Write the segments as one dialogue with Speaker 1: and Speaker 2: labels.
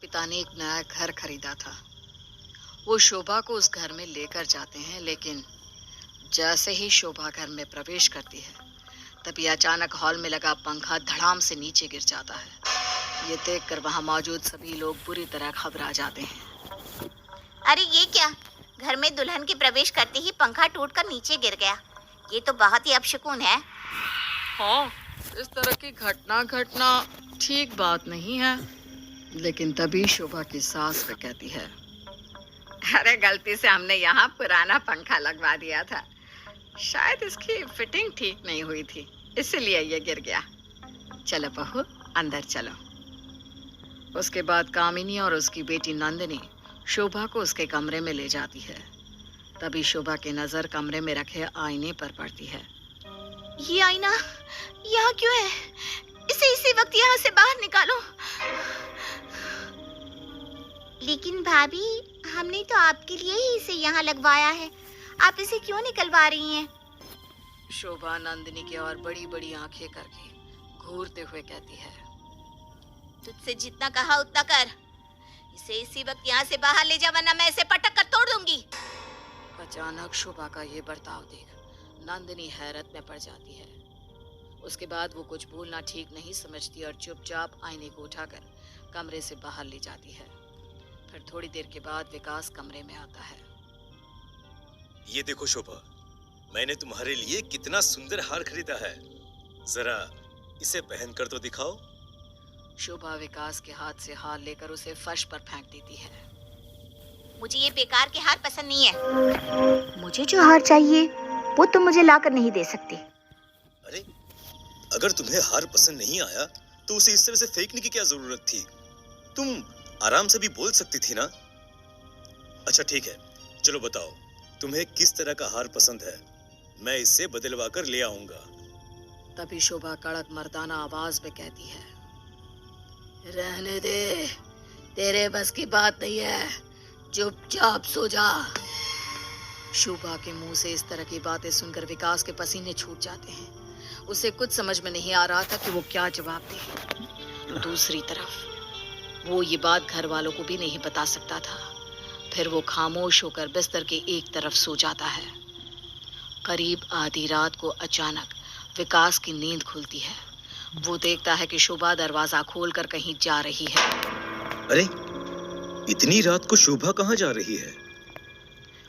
Speaker 1: पिता ने एक नया घर खरीदा था। वो शोभा को उस घर में लेकर जाते हैं, लेकिन जैसे ही शोभा घर में प्रवेश करती है तभी अचानक हॉल में लगा पंखा धड़ाम से नीचे गिर जाता है। ये देखकर वहां मौजूद सभी लोग बुरी तरह घबरा जाते हैं।
Speaker 2: अरे ये क्या, घर में दुल्हन के प्रवेश करते ही पंखा टूटकर नीचे गिर गया। ये तो बहुत ही अपशकुन है।
Speaker 1: हाँ, इस तरह की घटना घटना ठीक बात नहीं है। लेकिन तभी शोभा की सास वे कहती है, अरे गलती से हमने यहाँ पुराना पंखा लगवा दिया था, शायद इसकी फिटिंग ठीक नहीं हुई थी, इसलिए ये गिर गया। चलो बहू, अंदर चलो। उसके बाद कामिनी और उसकी बेटी नंदिनी शोभा को उसके कमरे में ले जाती है। तभी शोभा की नजर कमरे में रखे आईने पर पड़ती है।
Speaker 2: ये आईना यहाँ क्यों है? इसे इसी वक्त यहाँ से बाहर निकालो। लेकिन भाभी, हमने तो आपके लिए ही इसे यहाँ लगवाया है, आप इसे क्यों निकलवा रही हैं?
Speaker 1: शोभा नंदिनी की ओर बड़ी बड़ी आंखें करके घूरते हुए कहती है,
Speaker 2: तुझसे जितना कहा उतना कर। इसे इसी वक्त यहाँ से बाहर ले जा, वरना मैं इसे पटक कर तोड़ दूंगी।
Speaker 1: अचानक शोभा का ये बर्ताव देख नंदिनी हैरत में पड़ जाती है। उसके बाद वो कुछ बोलना ठीक नहीं समझती और चुपचाप आईने को उठाकर कमरे से बाहर ले जाती है। फिर थोड़ी देर के बाद विकास कमरे में आता है।
Speaker 3: ये देखो शोभा, मैंने तुम्हारे लिए कितना सुंदर हार खरीदा है, जरा इसे पहन कर तो दिखाओ।
Speaker 1: शोभा विकास के हाथ से हार लेकर उसे फर्श पर फेंक देती है।
Speaker 2: मुझे ये बेकार के हार पसंद नहीं है। मुझे जो हार चाहिए वो तुम मुझे लाकर नहीं दे सकते।
Speaker 3: अरे, अगर तुम्हें हार पसंद नहीं आया तो उसे इस तरह से फेंकने की क्या जरूरत थी? तुम आराम से भी बोल सकती थी ना। अच्छा ठीक है, चलो बताओ तुम्हें किस तरह का हार पसंद है, मैं इससे बदलवा कर ले आऊंगा।
Speaker 1: तभी शोभा कड़क मर्दाना आवाज में कहती है, रहने दे, तेरे बस की बात नहीं है, चुपचाप सो जा। शोभा के मुंह से इस तरह की बातें सुनकर विकास के पसीने छूट जाते हैं। उसे कुछ समझ में नहीं आ रहा था कि वो क्या जवाब दे। दूसरी तरफ वो ये बात घर वालों को भी नहीं बता सकता था। फिर वो खामोश होकर बिस्तर के एक तरफ सो जाता है। करीब आधी रात को अचानक विकास की नींद खुलती है। वो देखता है कि शोभा दरवाजा खोलकर कहीं जा रही है।
Speaker 3: अरे, इतनी रात को शोभा कहाँ जा रही है?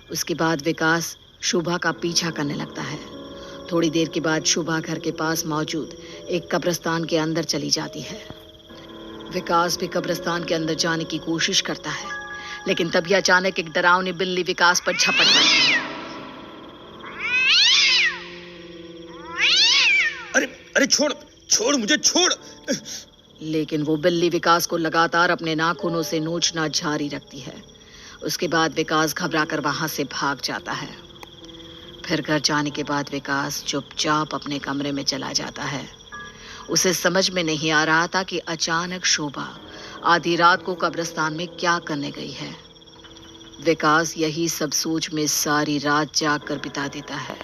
Speaker 1: उसके बाद विकास शोभा का पीछा करने लगता है। थोड़ी देर के बाद शोभा घर के पास मौजूद एक कब्रिस्तान के अंदर चली जाती है। विकास भी कब्रिस्तान के अंदर जाने की कोशिश करता है, लेकिन तभी अचानक एक डरावनी बिल्ली विकास पर झपट पड़ती है।
Speaker 3: अरे अरे, छोड़ छोड़ मुझे, छोड़।
Speaker 1: लेकिन वो बिल्ली विकास को लगातार अपने नाखूनों से नोचना जारी रखती है। उसके बाद विकास घबराकर वहां से भाग जाता है। फिर घर जाने के बाद विकास चुपचाप अपने कमरे में चला जाता है। उसे समझ में नहीं आ रहा था कि अचानक शोभा आधी रात को कब्रिस्तान में क्या करने गई है। विकास यही सब सोच में सारी रात जाग कर बिता देता है।